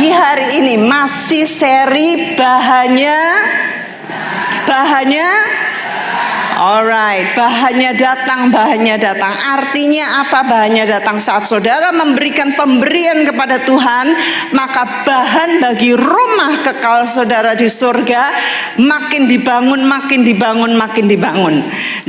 pagi hari ini masih seri bahannya alright, bahannya datang. Artinya apa bahannya datang? Saat saudara memberikan pemberian kepada Tuhan, maka bahan bagi rumah kekal saudara di surga makin dibangun.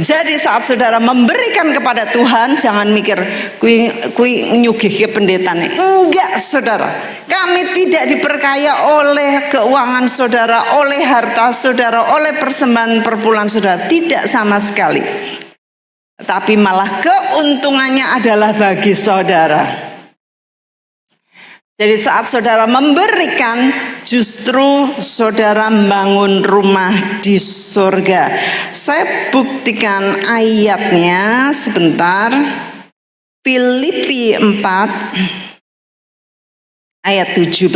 Jadi saat saudara memberikan kepada Tuhan, jangan mikir kui nyugih ke pendetanya. Enggak, saudara. Kami tidak diperkaya oleh keuangan saudara, oleh harta saudara, oleh persembahan perpuluhan saudara. Tidak sama sekali. Tapi malah keuntungannya adalah bagi saudara. Jadi saat saudara memberikan, justru saudara membangun rumah di surga. Saya buktikan ayatnya sebentar. Filipi 4 ayat 17.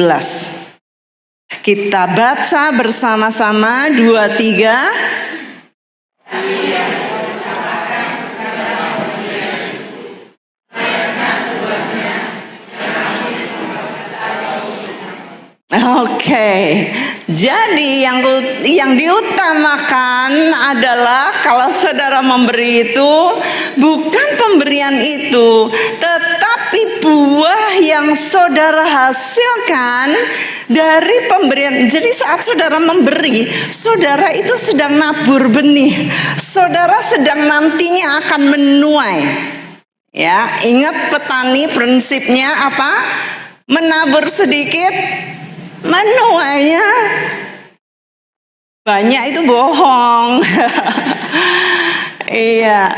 Kita baca bersama-sama 2, 3. Oke, jadi yang diutamakan adalah kalau saudara memberi itu bukan pemberian itu, tetapi buah yang saudara hasilkan dari pemberian. Jadi saat saudara memberi, saudara itu sedang nabur benih. Saudara sedang nantinya akan menuai. Ya, ingat petani prinsipnya apa? Menabur sedikit, menuainya banyak. Itu bohong. Iya,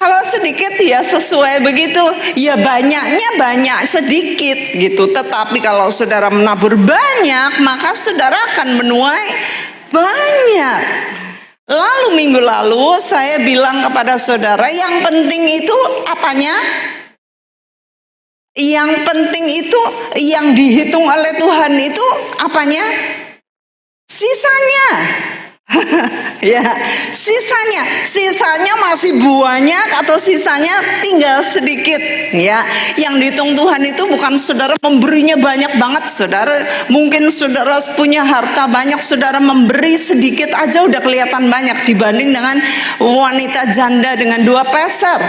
kalau sedikit ya sesuai begitu, ya banyaknya banyak, sedikit gitu. Tetapi kalau saudara menabur banyak, maka saudara akan menuai banyak. Lalu minggu lalu saya bilang kepada saudara, yang penting itu apanya? Yang penting itu yang dihitung oleh Tuhan itu apanya? Sisanya. Ya, sisanya masih banyak atau sisanya tinggal sedikit. Ya, yang dihitung Tuhan itu bukan saudara memberinya banyak banget. Saudara mungkin saudara punya harta banyak, saudara memberi sedikit aja udah kelihatan banyak dibanding dengan wanita janda dengan 2 peser.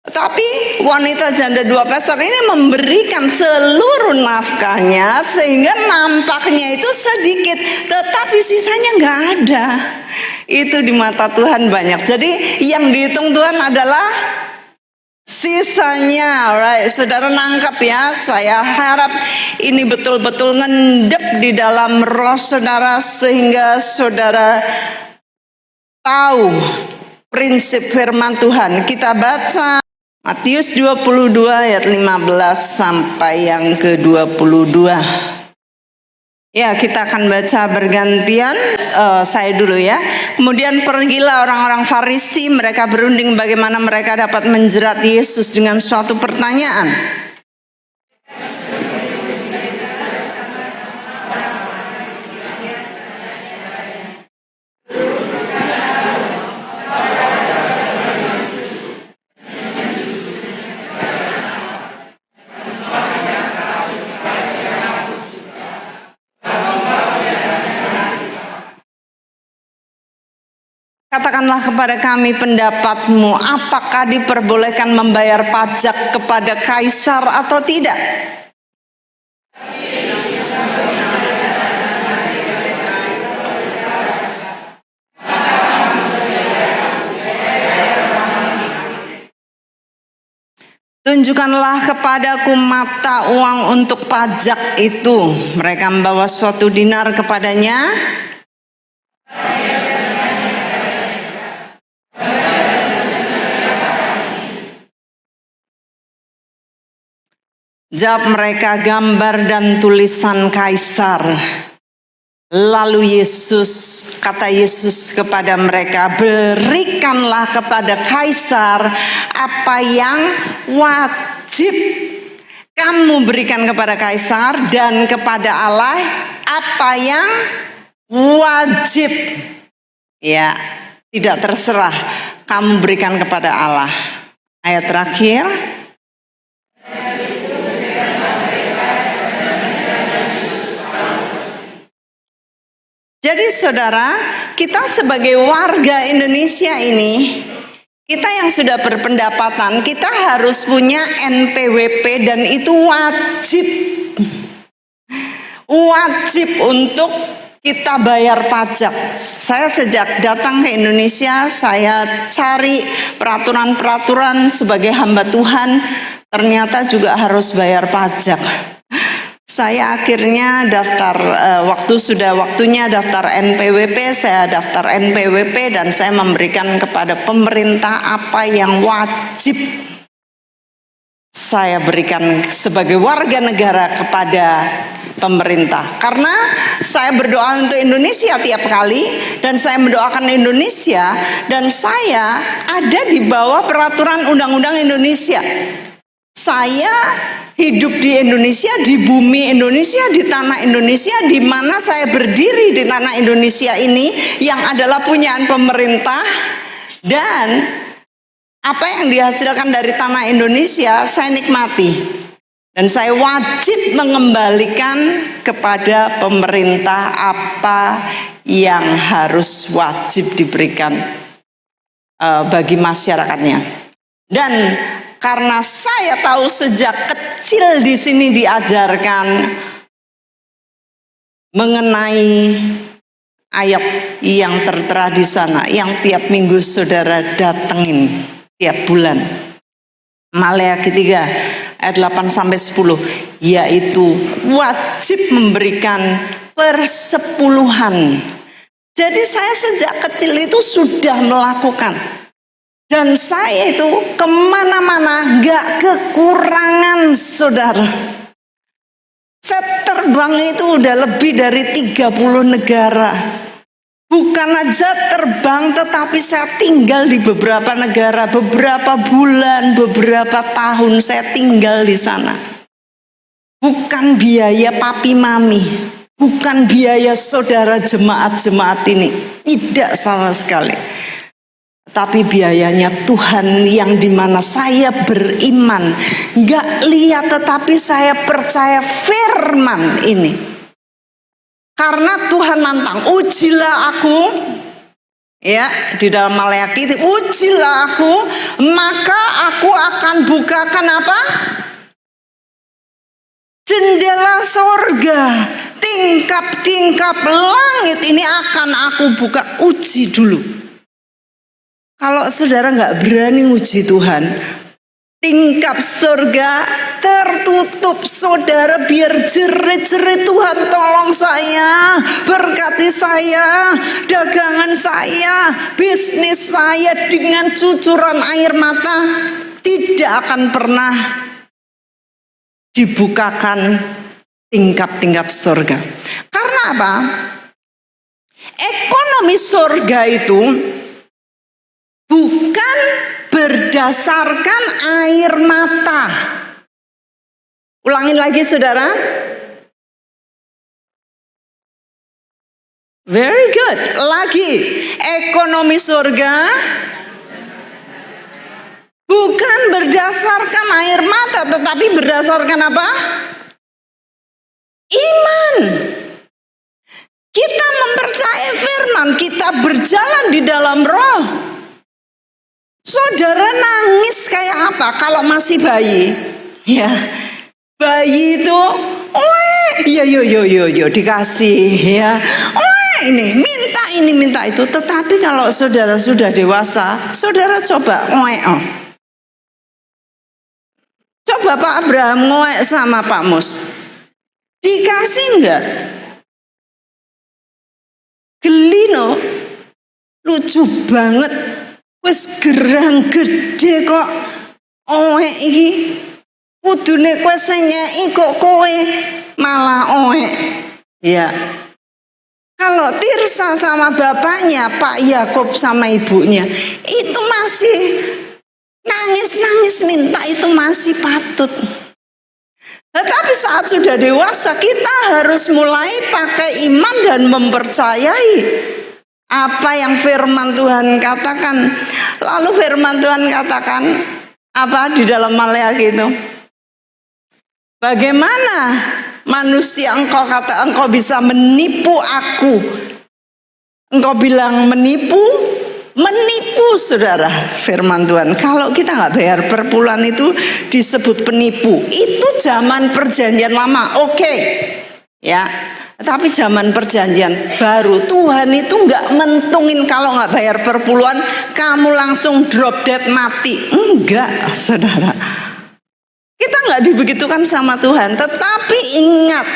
Tapi wanita janda 2 peser ini memberikan seluruh nafkahnya sehingga nampaknya itu sedikit, tetapi sisanya nggak ada. Itu di mata Tuhan banyak. Jadi yang dihitung Tuhan adalah sisanya. Alright, saudara nangkap ya. Saya harap ini betul-betul ngendep di dalam roh saudara sehingga saudara tahu prinsip firman Tuhan. Kita baca Matius 22 ayat 15 sampai yang ke-22. Ya, kita akan baca bergantian. Saya dulu ya. Kemudian pergilah orang-orang Farisi, mereka berunding bagaimana mereka dapat menjerat Yesus dengan suatu pertanyaan. Katakanlah kepada kami pendapatmu, apakah diperbolehkan membayar pajak kepada kaisar atau tidak? Tunjukkanlah kepadaku mata uang untuk pajak itu. Mereka membawa suatu dinar kepadanya. Jawab mereka, gambar dan tulisan kaisar. Lalu kata Yesus kepada mereka, berikanlah kepada kaisar apa yang wajib kamu berikan kepada kaisar, dan kepada Allah apa yang wajib. Ya, tidak terserah, kamu berikan kepada Allah. Ayat terakhir. Jadi saudara, kita sebagai warga Indonesia ini, kita yang sudah berpendapatan, kita harus punya NPWP dan itu wajib. Wajib untuk kita bayar pajak. Saya sejak datang ke Indonesia, saya cari peraturan-peraturan sebagai hamba Tuhan, ternyata juga harus bayar pajak. Saya akhirnya daftar, waktunya daftar NPWP, saya daftar NPWP dan saya memberikan kepada pemerintah apa yang wajib saya berikan sebagai warga negara kepada pemerintah. Karena saya berdoa untuk Indonesia tiap kali dan saya mendoakan Indonesia dan saya ada di bawah peraturan undang-undang Indonesia. Saya hidup di Indonesia, di bumi Indonesia, di tanah Indonesia, di mana saya berdiri di tanah Indonesia ini yang adalah punyaan pemerintah, dan apa yang dihasilkan dari tanah Indonesia saya nikmati dan saya wajib mengembalikan kepada pemerintah apa yang harus wajib diberikan bagi masyarakatnya. Dan karena saya tahu sejak kecil di sini diajarkan mengenai ayat yang tertera di sana, yang tiap minggu saudara datengin tiap bulan. Maleakhi 3 ayat 8-10, yaitu wajib memberikan persepuluhan. Jadi saya sejak kecil itu sudah melakukan. Dan saya itu kemana-mana gak kekurangan saudara. Saya terbang itu udah lebih dari 30 negara. Bukan aja terbang, tetapi saya tinggal di beberapa negara, beberapa bulan, beberapa tahun saya tinggal di sana. Bukan biaya papi mami, bukan biaya saudara jemaat-jemaat ini, tidak sama sekali. Tapi biayanya Tuhan yang dimana saya beriman, gak lihat tetapi saya percaya firman ini. Karena Tuhan nantang, ujilah aku, ya, di dalam Maleakhi, ujilah aku, maka aku akan bukakan apa? Jendela sorga, tingkap-tingkap langit ini akan aku buka. Uji dulu. Kalau saudara nggak berani uji Tuhan, tingkap surga tertutup saudara, biar jerit-jerit Tuhan tolong saya, berkati saya, dagangan saya, bisnis saya, dengan cucuran air mata tidak akan pernah dibukakan tingkap-tingkap surga. Karena apa? Ekonomi surga itu bukan berdasarkan air mata. Ulangin lagi saudara. Very good. Lagi, ekonomi surga bukan berdasarkan air mata, tetapi berdasarkan apa? Iman. Kita mempercayai firman, kita berjalan di dalam roh. Saudara nangis kayak apa kalau masih bayi? Ya, bayi itu, yo dikasih ya. Ini minta itu. Tetapi kalau saudara sudah dewasa, saudara coba coba Pak Abraham ngoek sama Pak Mus, dikasih enggak? Gelino, lucu banget. Wis gerang gede kok oek iki. Kudune kowe sing nyeki kok kowe malah oek. Ya. Kalau Tirsa sama bapaknya, Pak Yakub sama ibunya, itu masih nangis-nangis minta, itu masih patut. Tetapi saat sudah dewasa, kita harus mulai pakai iman dan mempercayai apa yang firman Tuhan katakan. Lalu firman Tuhan katakan apa di dalam Maleakhi itu? Bagaimana manusia engkau bisa menipu aku Engkau bilang menipu, saudara. Firman Tuhan, kalau kita nggak bayar per bulan itu disebut penipu. Itu zaman perjanjian lama, oke, ya. Tapi zaman perjanjian baru, Tuhan itu nggak mentungin kalau nggak bayar per bulan, kamu langsung drop dead mati. Enggak, saudara. Kita nggak dibegitukan sama Tuhan. Tetapi ingat,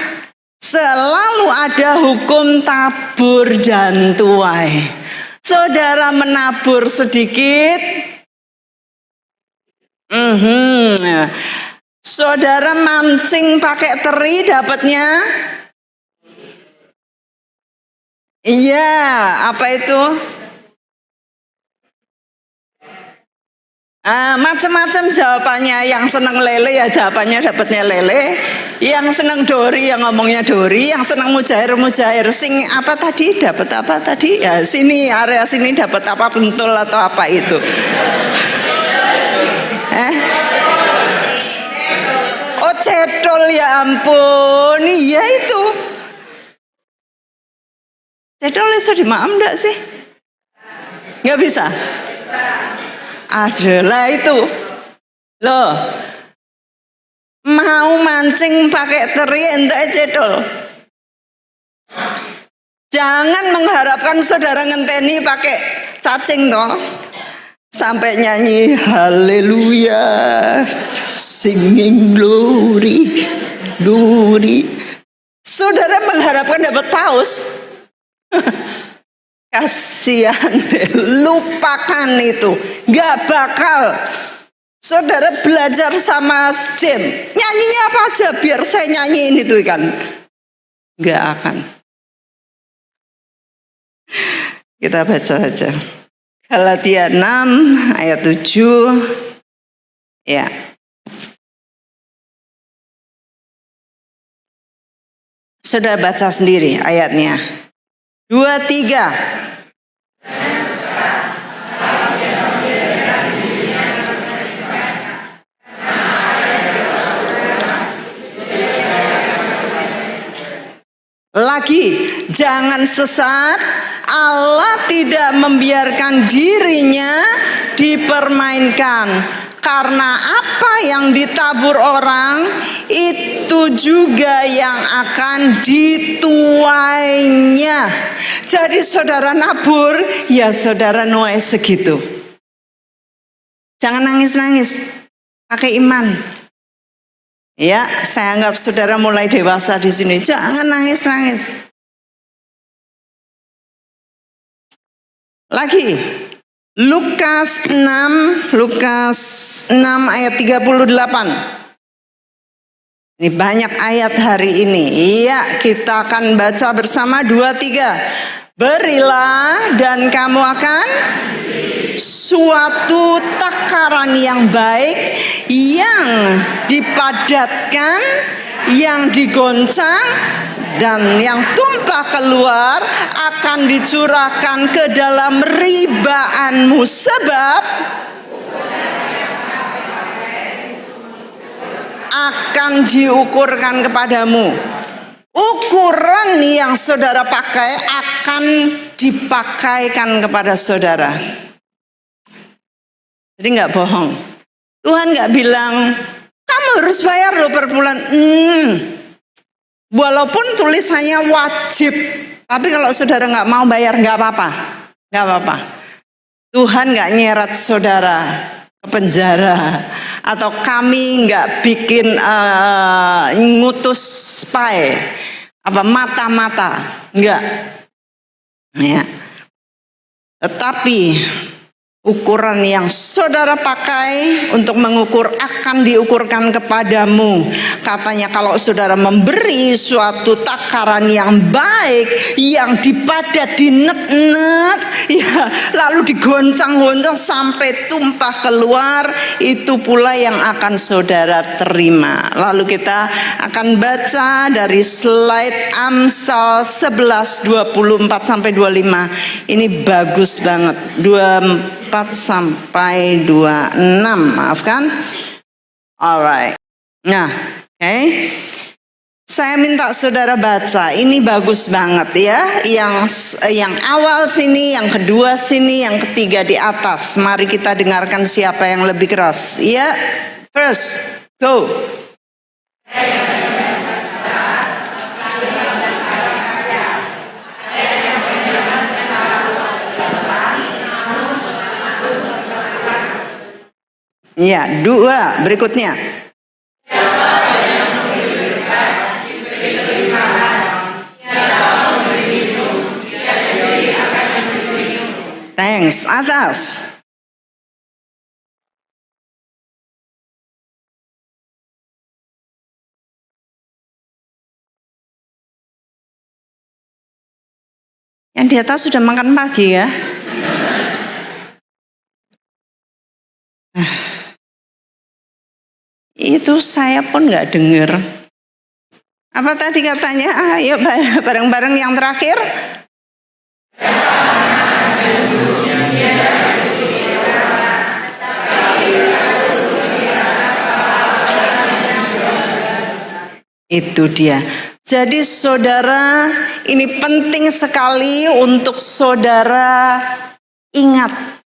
selalu ada hukum tabur dan tuai. Saudara menabur sedikit, saudara mancing pakai teri, dapatnya iya, apa itu? Macam-macam jawabannya. Yang senang lele ya jawabannya dapatnya lele. Yang senang dori ya ngomongnya dori. Yang senang mujair. Sing apa tadi? Dapat apa tadi? Ya sini, area sini dapat apa, pentul atau apa itu? Oh, cedol, ya ampun. Iya itu. Cedol bisa dimaam enggak sih? Nggak bisa. Adalah itu loh, mau mancing pakai teri entek cedol. Jangan mengharapkan saudara ngenteni pakai cacing toh sampai nyanyi haleluya, singing glory. Saudara mengharapkan dapat paus. Kasihan, lupakan itu, gak bakal. Saudara belajar sama Jim, nyanyinya apa aja biar saya nyanyiin itu kan, gak akan. Kita baca saja Galatia 6 ayat 7 ya. Saudara baca sendiri ayatnya 2-3. Lagi, jangan sesat. Allah tidak membiarkan dirinya dipermainkan. Karena apa yang ditabur orang, itu juga yang akan dituainya. Jadi saudara nabur, ya saudara nuai segitu. Jangan nangis-nangis, pakai iman. Ya, saya anggap saudara mulai dewasa di sini. Jangan nangis-nangis. Lagi, Lukas 6 ayat 38. Ini banyak ayat hari ini. Iya, kita akan baca bersama 2-3. Berilah dan kamu akan suatu takaran yang baik, yang dipadatkan, yang digoncang, dan yang tumpah keluar akan dicurahkan ke dalam ribaanmu, sebab akan diukurkan kepadamu. Ukuran yang saudara pakai akan dipakaikan kepada saudara. Jadi nggak bohong. Tuhan nggak bilang kamu harus bayar loh per bulan. Walaupun tulisannya wajib, tapi kalau saudara nggak mau bayar nggak apa-apa, nggak apa-apa. Tuhan nggak nyeret saudara ke penjara, atau kami nggak bikin ngutus spy, mata-mata, nggak. Ya. Tetapi ukuran yang saudara pakai untuk mengukur akan diukurkan kepadamu. Katanya kalau saudara memberi suatu takaran yang baik, yang dipadat, dinet-net, ya, lalu digoncang-goncang sampai tumpah keluar, itu pula yang akan saudara terima. Lalu kita akan baca dari slide Amsal 11 24 sampai 25. Ini bagus banget. 24 sampai 26, maafkan. Alright. Nah, oke. Saya minta saudara baca, ini bagus banget ya. Yang awal sini, yang kedua sini, yang ketiga di atas. Mari kita dengarkan siapa yang lebih keras. Ya, first, go. Ya, dua berikutnya. Thanks, atas. Yang di atas sudah makan pagi ya. Itu saya pun nggak dengar. Apa tadi katanya? Ayo bareng-bareng yang terakhir. Itu dia. Jadi saudara, ini penting sekali untuk saudara ingat.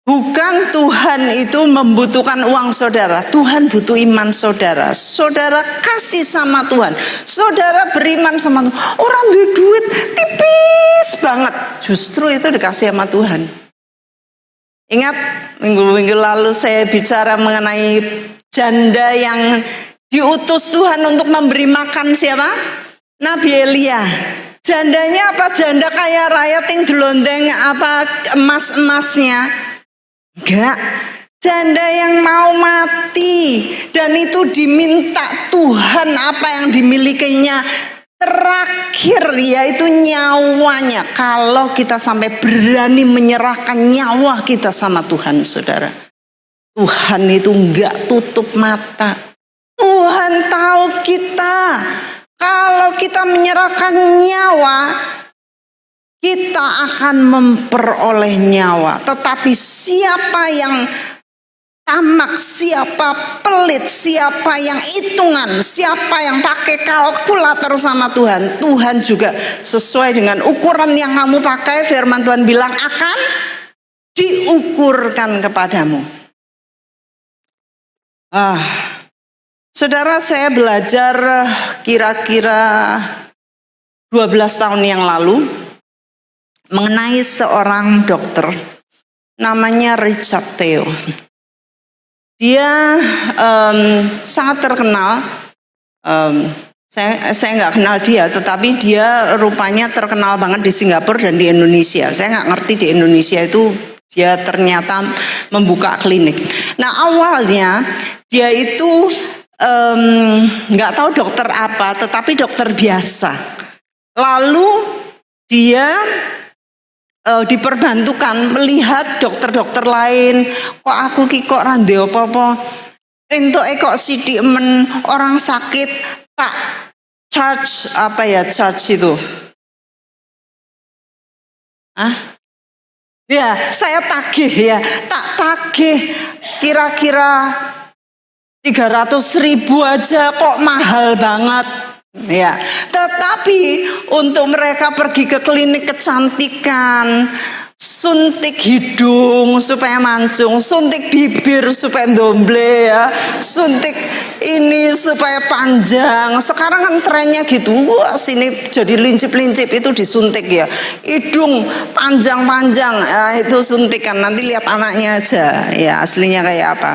Bukan Tuhan itu membutuhkan uang saudara. Tuhan butuh iman saudara. Saudara kasih sama Tuhan. Saudara beriman sama Tuhan. Orang duit tipis banget. Justru itu dikasih sama Tuhan. Ingat minggu-minggu lalu saya bicara mengenai janda yang diutus Tuhan untuk memberi makan siapa? Nabi Elia. Jandanya apa? Janda kaya raya ting delondeng apa emas-emasnya? Enggak. Janda yang mau mati dan itu diminta Tuhan apa yang dimilikinya terakhir, yaitu nyawanya. Kalau kita sampai berani menyerahkan nyawa kita sama Tuhan, saudara, Tuhan itu enggak tutup mata. Tuhan tahu kita. Kalau kita menyerahkan nyawa, kita akan memperoleh nyawa. Tetapi siapa yang tamak, siapa pelit, siapa yang hitungan, siapa yang pakai kalkulator sama Tuhan, Tuhan juga sesuai dengan ukuran yang kamu pakai, firman Tuhan bilang akan diukurkan kepadamu. Saudara, saya belajar kira-kira 12 tahun yang lalu mengenai seorang dokter namanya Richard Theo. Dia sangat terkenal. Saya nggak kenal dia, tetapi dia rupanya terkenal banget di Singapura dan di Indonesia. Saya nggak ngerti di Indonesia itu dia ternyata membuka klinik. Nah, awalnya dia itu nggak tahu dokter apa, tetapi dokter biasa. Lalu dia diperbantukan melihat dokter-dokter lain. Kok aku ki kok rande apa-apa, entuk kok sidik men orang sakit tak charge apa ya, charge itu. Ya, saya tagih ya, tak tagih kira-kira 300.000 aja, kok mahal banget ya. Tetapi untuk mereka pergi ke klinik kecantikan, suntik hidung supaya mancung, suntik bibir supaya domble ya, suntik ini supaya panjang. Sekarang kan trennya gitu, wah sini jadi lincip-lincip itu disuntik ya, hidung panjang-panjang ya, itu suntikan. Nanti lihat anaknya aja ya aslinya kayak apa.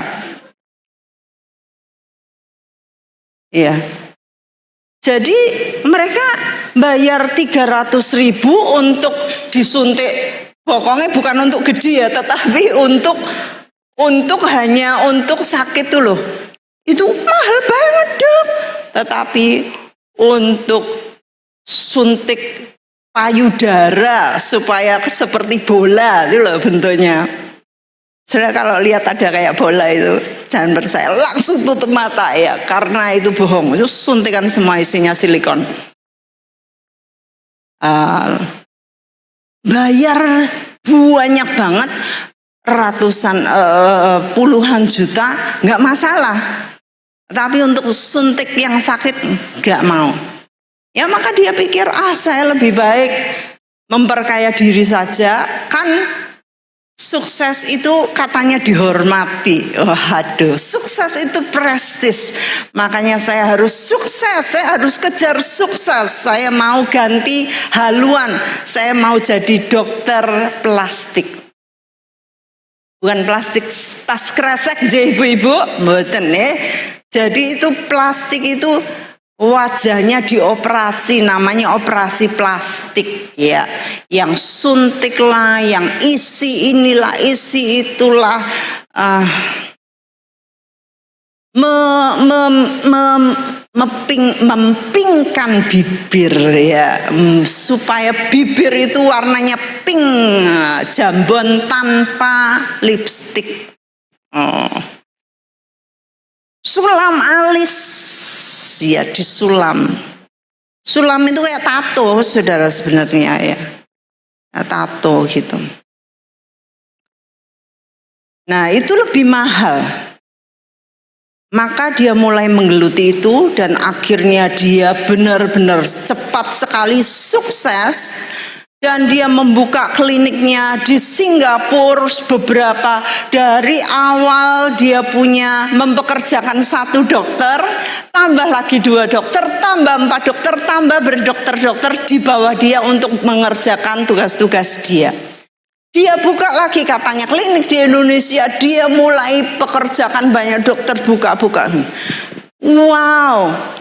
Ya, jadi mereka bayar 300.000 untuk disuntik. Pokoknya bukan untuk gede ya, tetapi untuk hanya untuk sakit tuh loh. Itu mahal banget dok. Tetapi untuk suntik payudara supaya seperti bola itu loh bentuknya. Saudara kalau lihat ada kayak bola itu jangan percaya, langsung tutup mata ya, karena itu bohong. Itu suntikan semua isinya silikon. Bayar banyak banget, ratusan puluhan juta nggak masalah. Tapi untuk suntik yang sakit nggak mau. Ya maka dia pikir, saya lebih baik memperkaya diri saja, kan sukses itu katanya dihormati. Waduh, sukses itu prestis. Makanya saya harus sukses, saya harus kejar sukses. Saya mau ganti haluan, saya mau jadi dokter plastik. Bukan plastik tas kresek ibu-ibu, mboten ya. Jadi itu plastik itu wajahnya dioperasi, namanya operasi plastik ya. Yang suntik lah, yang isi inilah, isi itulah, mempingkan bibir ya, supaya bibir itu warnanya pink, jambon tanpa lipstik. Sulam alis ya, disulam. Sulam itu kayak tato saudara sebenarnya ya, tato gitu. Nah itu lebih mahal. Maka dia mulai menggeluti itu dan akhirnya dia benar-benar cepat sekali sukses. Dan dia membuka kliniknya di Singapura beberapa. Dari awal dia mempekerjakan 1 dokter, tambah lagi 2 dokter, tambah 4 dokter, tambah berdokter-dokter di bawah dia untuk mengerjakan tugas-tugas dia. Dia buka lagi katanya klinik di Indonesia, dia mulai pekerjakan banyak dokter, buka-buka. Wow.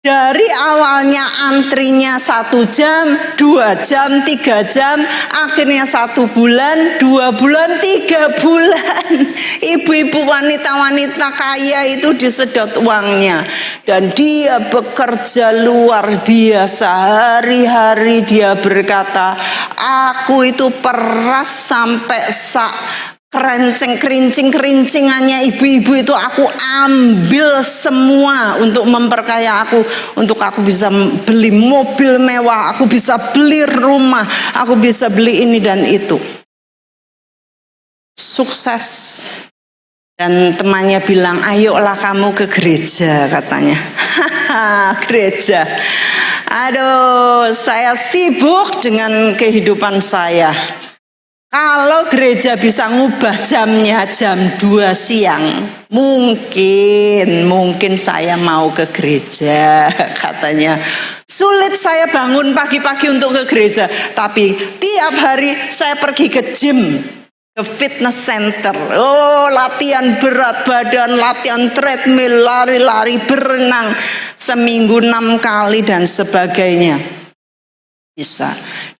Dari awalnya antrinya 1 jam, 2 jam, 3 jam, akhirnya 1 bulan, 2 bulan, 3 bulan. Ibu-ibu wanita-wanita kaya itu disedot uangnya. Dan dia bekerja luar biasa. Hari-hari dia berkata, aku itu peras sampai kerincingannya ibu-ibu itu aku ambil semua untuk memperkaya aku, untuk aku bisa beli mobil mewah, aku bisa beli rumah, aku bisa beli ini dan itu. Sukses. Dan temannya bilang, ayolah kamu ke gereja katanya. Gereja. Aduh, saya sibuk dengan kehidupan saya. Kalau gereja bisa ngubah jamnya jam 2 siang, mungkin saya mau ke gereja katanya. Sulit saya bangun pagi-pagi untuk ke gereja, tapi tiap hari saya pergi ke gym, ke fitness center. Latihan berat badan, latihan treadmill, lari-lari, berenang seminggu 6 kali dan sebagainya. Bisa.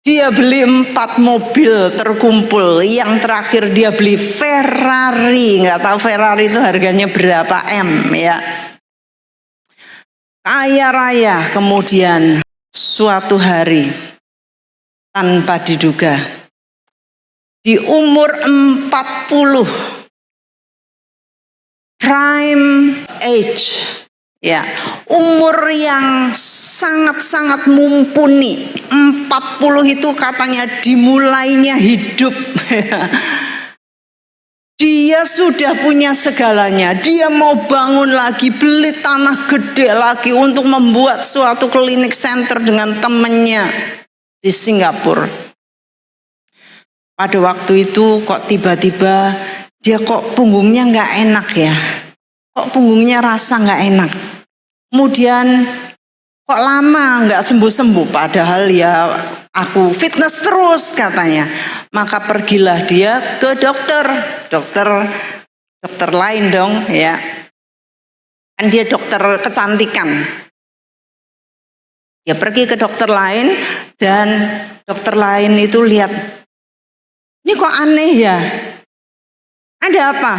Dia beli 4 mobil terkumpul. Yang terakhir dia beli Ferrari. Nggak tahu Ferrari itu harganya berapa M ya. Kaya raya. Kemudian suatu hari tanpa diduga, di umur 40, prime age ya, umur yang sangat-sangat mumpuni. 40 itu katanya dimulainya hidup. Dia sudah punya segalanya. Dia mau bangun lagi, beli tanah gede lagi untuk membuat suatu klinik center dengan temannya di Singapura. Pada waktu itu kok tiba-tiba dia kok punggungnya nggak enak ya. Kok punggungnya rasa nggak enak. Kemudian kok lama nggak sembuh-sembuh, padahal ya aku fitness terus katanya. Maka pergilah dia ke dokter lain dong ya. Kan dia dokter kecantikan. Dia pergi ke dokter lain dan dokter lain itu lihat, ini kok aneh ya? Ada apa?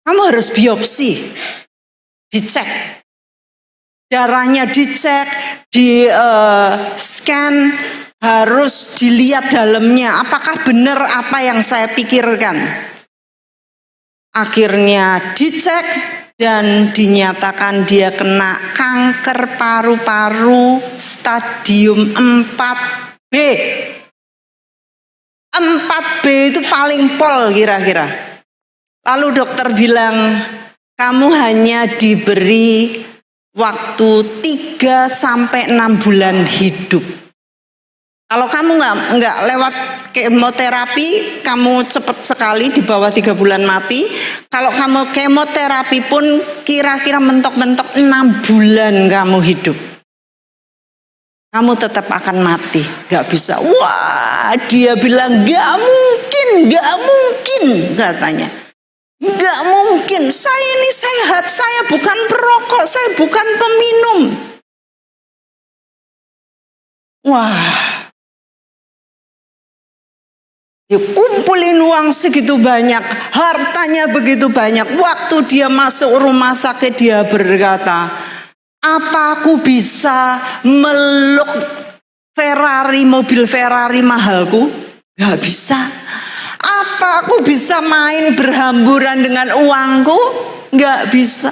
Kamu harus biopsi, dicek. Darahnya dicek, di scan, harus dilihat dalamnya. Apakah benar apa yang saya pikirkan? Akhirnya dicek dan dinyatakan dia kena kanker paru-paru stadium 4B. 4B itu paling pol kira-kira. Lalu dokter bilang, kamu hanya diberi waktu 3 sampai 6 bulan hidup. Kalau kamu nggak lewat kemoterapi, kamu cepat sekali di bawah 3 bulan mati. Kalau kamu kemoterapi pun kira-kira mentok-mentok 6 bulan kamu hidup. Kamu tetap akan mati, nggak bisa. Wah, dia bilang nggak mungkin katanya. Nggak mungkin, saya ini sehat, saya bukan perokok, saya bukan peminum. Wah, dia kumpulin uang segitu banyak, hartanya begitu banyak. Waktu dia masuk rumah sakit, dia berkata, apa aku bisa meluk Ferrari, mobil Ferrari mahalku? Gak bisa. Apa aku bisa main berhamburan dengan uangku? Gak bisa.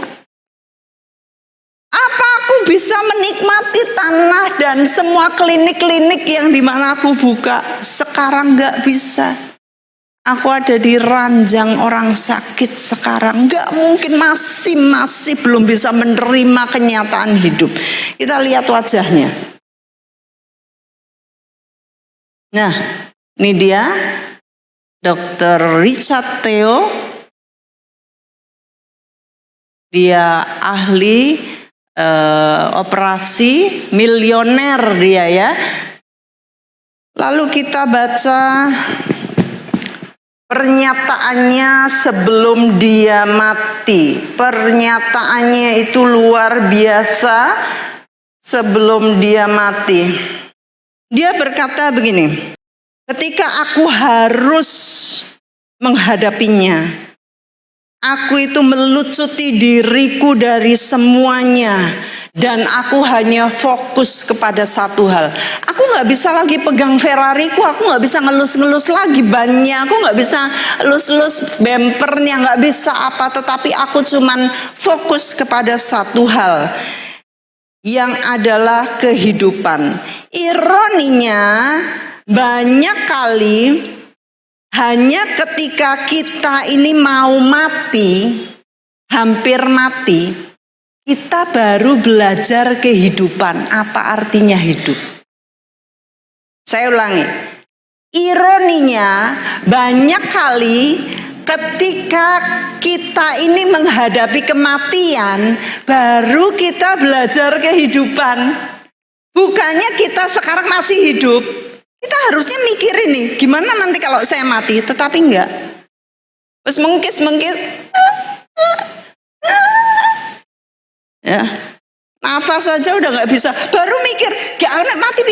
Apa aku bisa menikmati tanah dan semua klinik-klinik yang dimana aku buka? Sekarang gak bisa. Aku ada di ranjang orang sakit sekarang. Gak mungkin, masih belum bisa menerima kenyataan hidup. Kita lihat wajahnya. Nah, ini dia Dr. Richard Theo. Dia ahli operasi, milioner dia ya. Lalu kita baca pernyataannya sebelum dia mati. Pernyataannya itu luar biasa sebelum dia mati. Dia berkata begini, ketika aku harus menghadapinya, aku itu melucuti diriku dari semuanya. Dan aku hanya fokus kepada satu hal. Aku gak bisa lagi pegang Ferrariku, aku gak bisa ngelus-ngelus lagi bannya, aku gak bisa elus-elus bempernya, gak bisa apa. Tetapi aku cuman fokus kepada satu hal, yang adalah kehidupan. Ironinya, banyak kali hanya ketika kita ini mau mati, hampir mati, kita baru belajar kehidupan. Apa artinya hidup? Saya ulangi. Ironinya, banyak kali ketika kita ini menghadapi kematian, baru kita belajar kehidupan. Bukannya kita sekarang masih hidup, kita harusnya mikirin nih, gimana nanti kalau saya mati, tetapi enggak. Terus mengkis-mengkis, ya, nafas saja udah nggak bisa, baru mikir, nek mati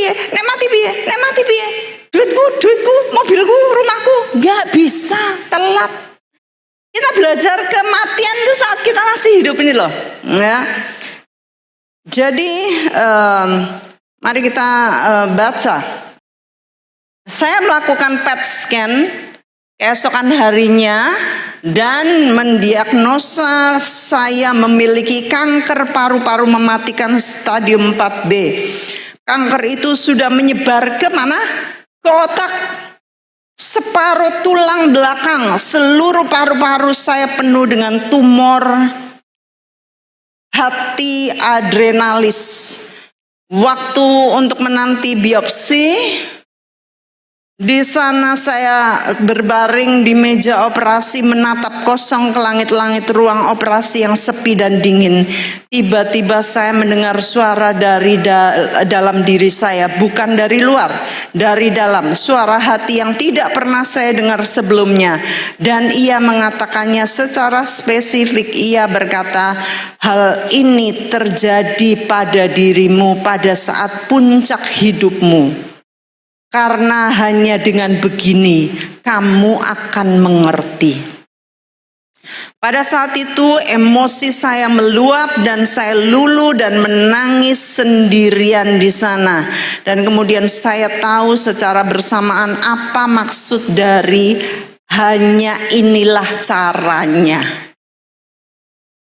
piye, duitku, mobilku, rumahku, nggak bisa, telat. Kita belajar kematian itu saat kita masih hidup ini loh, ya. Jadi mari kita baca. Saya melakukan PET scan keesokan harinya dan mendiagnosa saya memiliki kanker paru-paru mematikan stadium 4B. Kanker itu sudah menyebar ke mana? Ke otak. Separuh tulang belakang, seluruh paru-paru saya penuh dengan tumor hati adrenalis. Waktu untuk menanti biopsi, di sana saya berbaring di meja operasi menatap kosong ke langit-langit ruang operasi yang sepi dan dingin. Tiba-tiba saya mendengar suara dari dalam diri saya, bukan dari luar, dari dalam. Suara hati yang tidak pernah saya dengar sebelumnya. Dan ia mengatakannya secara spesifik. Ia berkata, hal ini terjadi pada dirimu pada saat puncak hidupmu. Karena hanya dengan begini kamu akan mengerti. Pada saat itu emosi saya meluap dan saya luluh dan menangis sendirian di sana. Dan kemudian saya tahu secara bersamaan apa maksud dari hanya inilah caranya.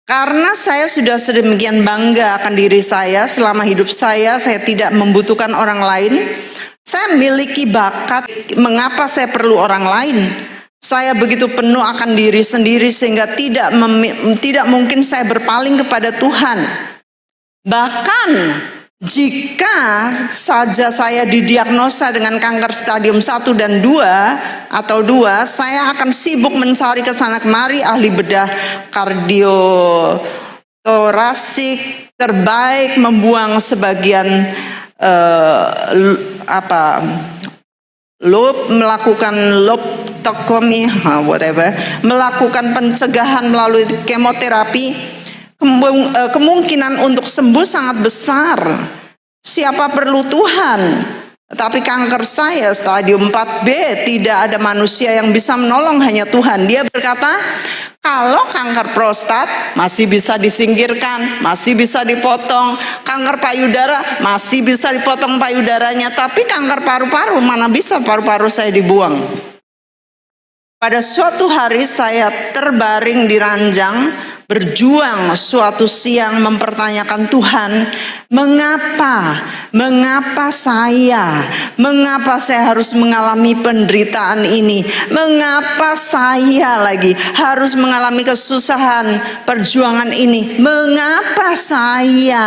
Karena saya sudah sedemikian bangga akan diri saya, selama hidup saya tidak membutuhkan orang lain. Saya memiliki bakat, mengapa saya perlu orang lain? Saya begitu penuh akan diri sendiri sehingga tidak mungkin saya berpaling kepada Tuhan. Bahkan jika saja saya didiagnosa dengan kanker stadium 1 dan 2 atau 2, saya akan sibuk mencari kesana kemari ahli bedah kardiotorasik terbaik, membuang sebagian melakukan lobectomy, melakukan pencegahan melalui kemoterapi. Kemungkinan untuk sembuh sangat besar. Siapa perlu Tuhan? Tapi kanker saya stadium 4B, tidak ada manusia yang bisa menolong, hanya Tuhan. Dia berkata, kalau kanker prostat masih bisa disingkirkan, masih bisa dipotong. Kanker payudara masih bisa dipotong payudaranya. Tapi kanker paru-paru, mana bisa paru-paru saya dibuang. Pada suatu hari saya terbaring di ranjang, berjuang suatu siang mempertanyakan Tuhan, mengapa saya harus mengalami penderitaan ini, mengapa saya lagi harus mengalami kesusahan perjuangan ini, mengapa saya,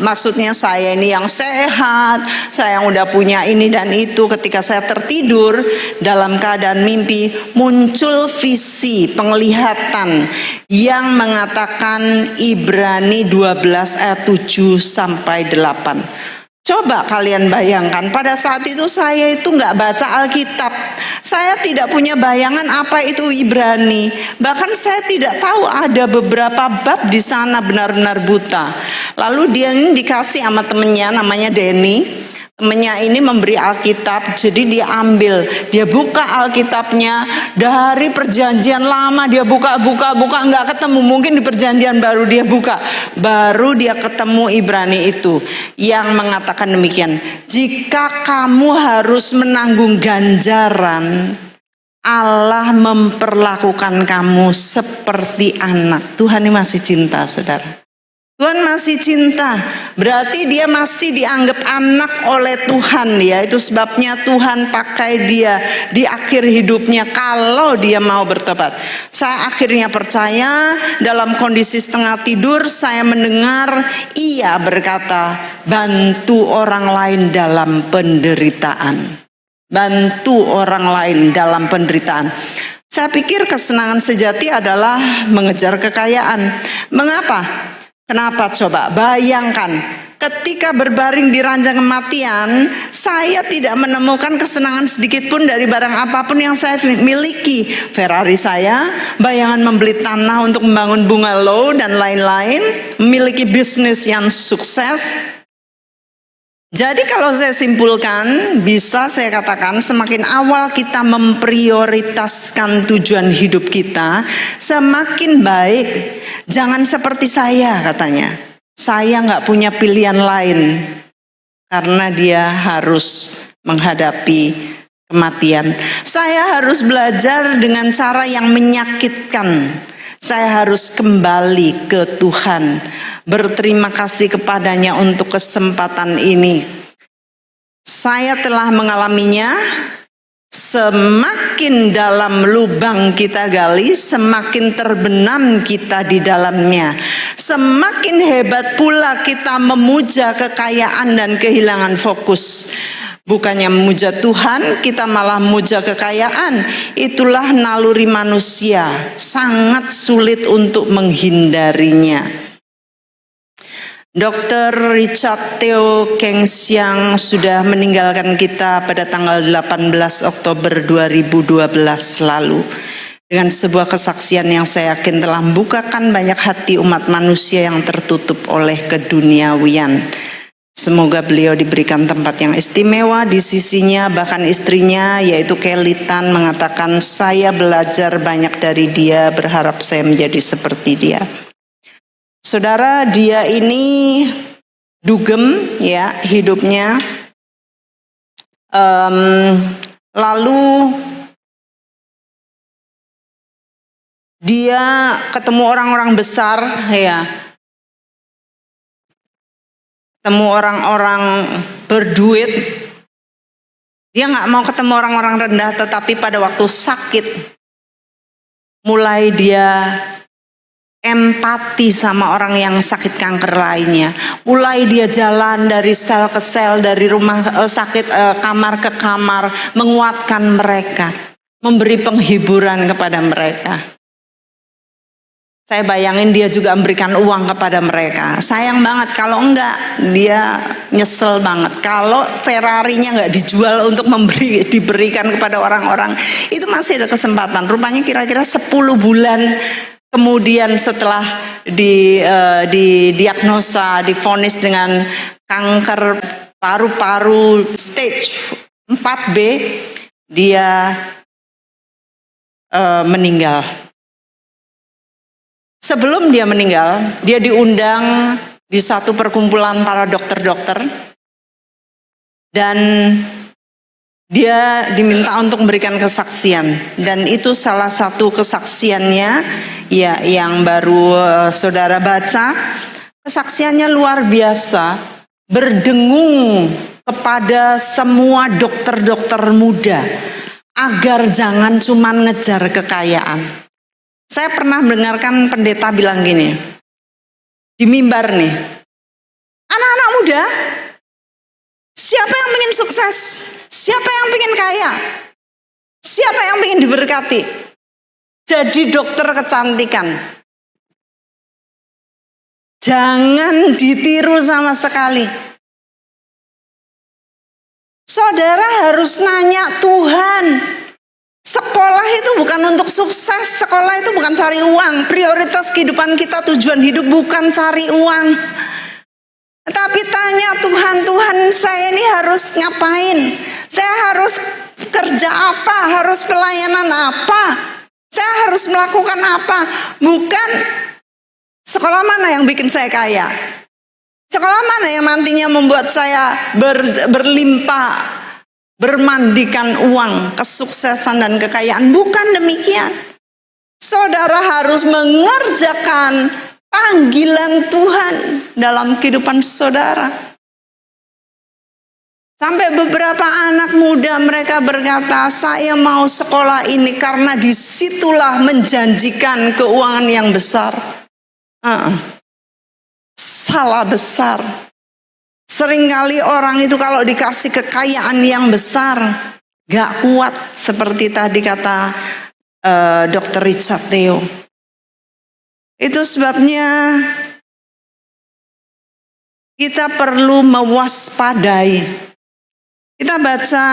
maksudnya saya ini yang sehat, saya yang udah punya ini dan itu. Ketika saya tertidur dalam keadaan mimpi, muncul visi penglihatan yang mengatakan Ibrani 12 ayat 7 sampai 8. Coba kalian bayangkan, pada saat itu saya itu nggak baca Alkitab. Saya tidak punya bayangan apa itu Ibrani. Bahkan saya tidak tahu ada beberapa bab di sana, benar-benar buta. Lalu dia ini dikasih sama temennya namanya Denny. Temennya ini memberi Alkitab, jadi dia ambil, dia buka Alkitabnya dari perjanjian lama, dia buka nggak ketemu. Mungkin di perjanjian baru dia buka, baru dia ketemu Ibrani itu yang mengatakan demikian. Jika kamu harus menanggung ganjaran, Allah memperlakukan kamu seperti anak. Tuhan ini masih cinta, saudara. Tuhan masih cinta, berarti dia masih dianggap anak oleh Tuhan ya. Itu sebabnya Tuhan pakai dia di akhir hidupnya kalau dia mau bertobat. Saya akhirnya percaya, dalam kondisi setengah tidur saya mendengar ia berkata, bantu orang lain dalam penderitaan. Bantu orang lain dalam penderitaan. Saya pikir kesenangan sejati adalah mengejar kekayaan. Mengapa? Kenapa coba? Bayangkan, ketika berbaring di ranjang kematian, saya tidak menemukan kesenangan sedikit pun dari barang apapun yang saya miliki. Ferrari saya, bayangan membeli tanah untuk membangun bungalow dan lain-lain, memiliki bisnis yang sukses. Jadi kalau saya simpulkan, bisa saya katakan semakin awal kita memprioritaskan tujuan hidup kita, semakin baik. Jangan seperti saya, katanya. Saya nggak punya pilihan lain karena dia harus menghadapi kematian. Saya harus belajar dengan cara yang menyakitkan. Saya harus kembali ke Tuhan, berterima kasih kepadanya untuk kesempatan ini. Saya telah mengalaminya. Semakin dalam lubang kita gali, semakin terbenam kita di dalamnya. Semakin hebat pula kita memuja kekayaan dan kehilangan fokus. Bukannya memuja Tuhan, kita malah memuja kekayaan. Itulah naluri manusia, sangat sulit untuk menghindarinya. Dr. Richard Theo Kengsiang sudah meninggalkan kita pada tanggal 18 Oktober 2012 lalu. Dengan sebuah kesaksian yang saya yakin telah membukakan banyak hati umat manusia yang tertutup oleh keduniawian. Semoga beliau diberikan tempat yang istimewa di sisinya. Bahkan istrinya yaitu Kelly Tan mengatakan, saya belajar banyak dari dia, berharap saya menjadi seperti dia. Saudara, dia ini dugem ya hidupnya, lalu dia ketemu orang-orang besar ya, ketemu orang-orang berduit, Dia nggak mau ketemu orang-orang rendah, tetapi pada waktu sakit, mulai dia empati sama orang yang sakit kanker lainnya. Mulai dia jalan dari sel ke sel, dari rumah sakit, kamar ke kamar, menguatkan mereka, memberi penghiburan kepada mereka. Saya bayangin dia juga memberikan uang kepada mereka. Sayang banget kalau enggak, dia nyesel banget. Kalau Ferrarinya enggak dijual untuk diberikan kepada orang-orang, itu masih ada kesempatan. Rupanya kira-kira 10 bulan kemudian setelah didiagnosa, divonis dengan kanker paru-paru stage 4B, dia meninggal. Sebelum dia meninggal, dia diundang di satu perkumpulan para dokter-dokter dan dia diminta untuk memberikan kesaksian, dan itu salah satu kesaksiannya ya yang baru saudara baca. Kesaksiannya luar biasa, berdengung kepada semua dokter-dokter muda agar jangan cuma ngejar kekayaan. Saya pernah mendengarkan pendeta bilang gini, di mimbar nih, anak-anak muda, siapa yang ingin sukses? Siapa yang ingin kaya? Siapa yang ingin diberkati? Jadi dokter kecantikan. Jangan ditiru sama sekali. Saudara harus nanya Tuhan. Sekolah itu bukan untuk sukses, sekolah itu bukan cari uang. Prioritas kehidupan kita, tujuan hidup bukan cari uang. Tapi tanya Tuhan, Tuhan saya ini harus ngapain? Saya harus kerja apa? Harus pelayanan apa? Saya harus melakukan apa? Bukan sekolah mana yang bikin saya kaya? Sekolah mana yang nantinya membuat saya berlimpah, bermandikan uang, kesuksesan dan kekayaan? Bukan demikian. Saudara harus mengerjakan panggilan Tuhan dalam kehidupan saudara. Sampai beberapa anak muda mereka berkata, saya mau sekolah ini karena disitulah menjanjikan keuangan yang besar. Salah besar. Seringkali orang itu kalau dikasih kekayaan yang besar, gak kuat seperti tadi kata Dr. Richard Theo. Itu sebabnya kita perlu mewaspadai. Kita baca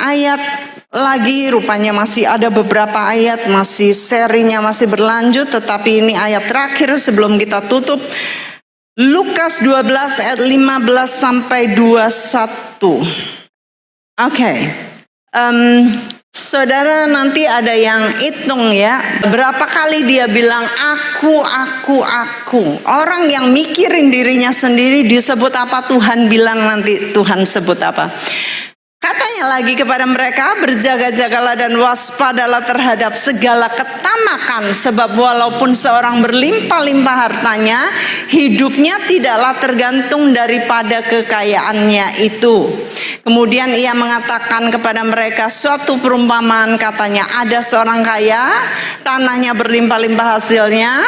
ayat lagi, rupanya masih ada beberapa ayat, masih serinya masih berlanjut, tetapi ini ayat terakhir sebelum kita tutup. Lukas 12 ayat 15 sampai 21. Oke. Saudara nanti ada yang hitung ya, berapa kali dia bilang aku. Orang yang mikirin dirinya sendiri disebut apa, Tuhan bilang nanti Tuhan sebut apa. Katanya lagi kepada mereka, berjaga-jagalah dan waspadalah terhadap segala ketamakan, sebab walaupun seorang berlimpah-limpah hartanya, hidupnya tidaklah tergantung daripada kekayaannya itu. Kemudian ia mengatakan kepada mereka suatu perumpamaan, katanya, ada seorang kaya, tanahnya berlimpah-limpah hasilnya.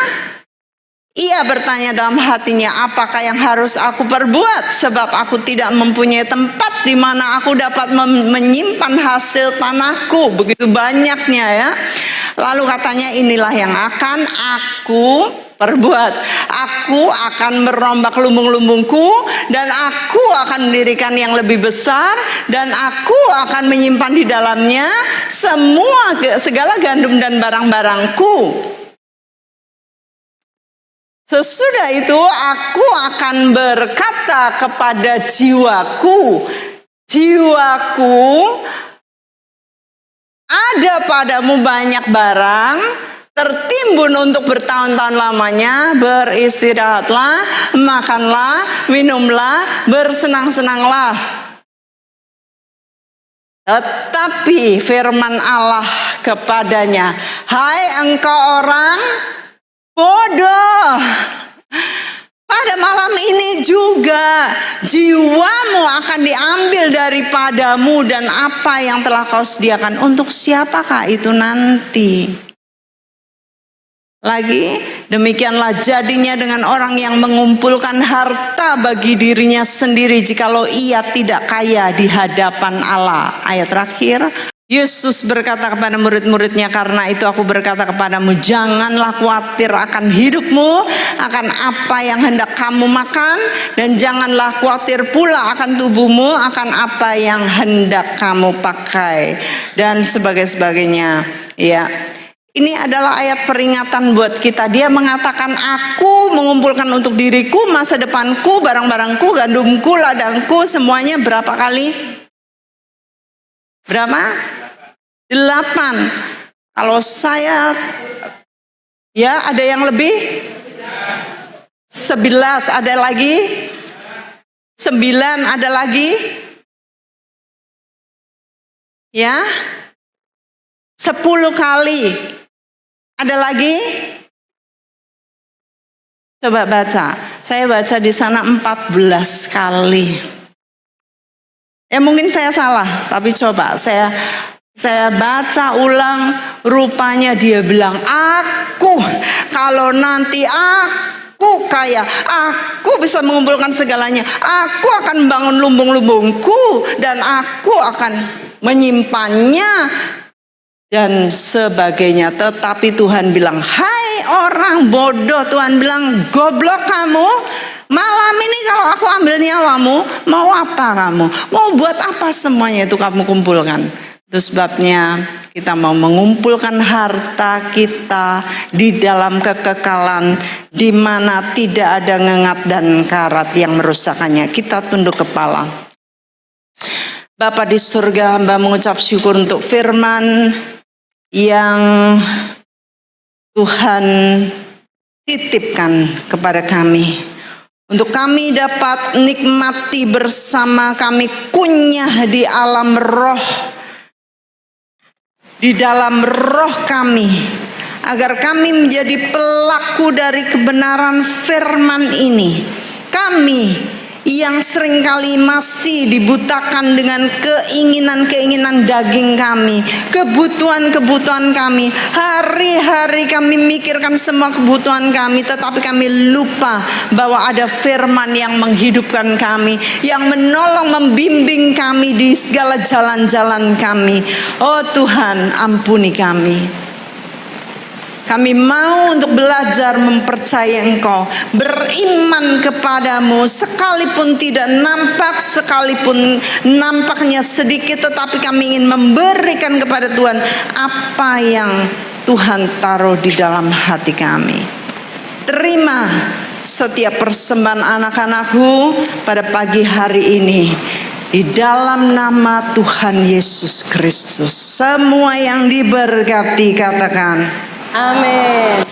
Ia bertanya dalam hatinya, apakah yang harus aku perbuat? Sebab aku tidak mempunyai tempat di mana aku dapat menyimpan hasil tanahku. Begitu banyaknya ya. Lalu katanya, inilah yang akan aku perbuat. Aku akan merombak lumbung-lumbungku dan aku akan mendirikan yang lebih besar, dan aku akan menyimpan di dalamnya segala gandum dan barang-barangku. Sesudah itu aku akan berkata kepada jiwaku, ada padamu banyak barang, tertimbun untuk bertahun-tahun lamanya, beristirahatlah, makanlah, minumlah, bersenang-senanglah. Tetapi firman Allah kepadanya, hai engkau orang bodoh, pada malam ini juga jiwamu akan diambil daripadamu, dan apa yang telah kau sediakan untuk siapakah itu nanti? Lagi, demikianlah jadinya dengan orang yang mengumpulkan harta bagi dirinya sendiri jikalau ia tidak kaya di hadapan Allah. Ayat terakhir, Yesus berkata kepada murid-muridnya, karena itu aku berkata kepadamu, janganlah khawatir akan hidupmu, akan apa yang hendak kamu makan, dan janganlah khawatir pula akan tubuhmu, akan apa yang hendak kamu pakai, dan sebagainya. Ya. Ini adalah ayat peringatan buat kita. Dia mengatakan, aku mengumpulkan untuk diriku masa depanku, barang-barangku, gandumku, ladangku, semuanya berapa kali? Berapa? 8. Kalau saya, ya ada yang lebih? 11, ada lagi? 9, ada lagi? Ya? 10 kali. Ada lagi? Coba baca. Saya baca di sana 14 kali. Ya mungkin saya salah, tapi coba saya baca ulang. Rupanya dia bilang, aku kalau nanti aku kaya, aku bisa mengumpulkan segalanya, aku akan bangun lumbung-lumbungku dan aku akan menyimpannya dan sebagainya. Tetapi Tuhan bilang, hai orang bodoh, Tuhan bilang, goblok kamu, malam ini kalau aku ambil nyawamu, mau apa kamu? Mau buat apa semuanya itu kamu kumpulkan? Itu sebabnya kita mau mengumpulkan harta kita di dalam kekekalan, di mana tidak ada ngengat dan karat yang merusakkannya. Kita tunduk kepala. Bapa di surga, hamba mengucap syukur untuk firman yang Tuhan titipkan kepada kami, untuk kami dapat nikmati bersama, kami kunyah di alam roh, di dalam roh kami, agar kami menjadi pelaku dari kebenaran firman ini. Kami yang seringkali masih dibutakan dengan keinginan-keinginan daging kami, kebutuhan-kebutuhan kami. Hari-hari kami mikirkan semua kebutuhan kami, tetapi kami lupa bahwa ada firman yang menghidupkan kami, yang menolong, membimbing kami di segala jalan-jalan kami. Oh Tuhan, ampuni kami. Kami mau untuk belajar mempercayai Engkau, beriman kepadamu, sekalipun tidak nampak, sekalipun nampaknya sedikit, tetapi kami ingin memberikan kepada Tuhan apa yang Tuhan taruh di dalam hati kami. Terima setiap persembahan anak-anakku pada pagi hari ini, di dalam nama Tuhan Yesus Kristus. Semua yang diberkati katakan amin.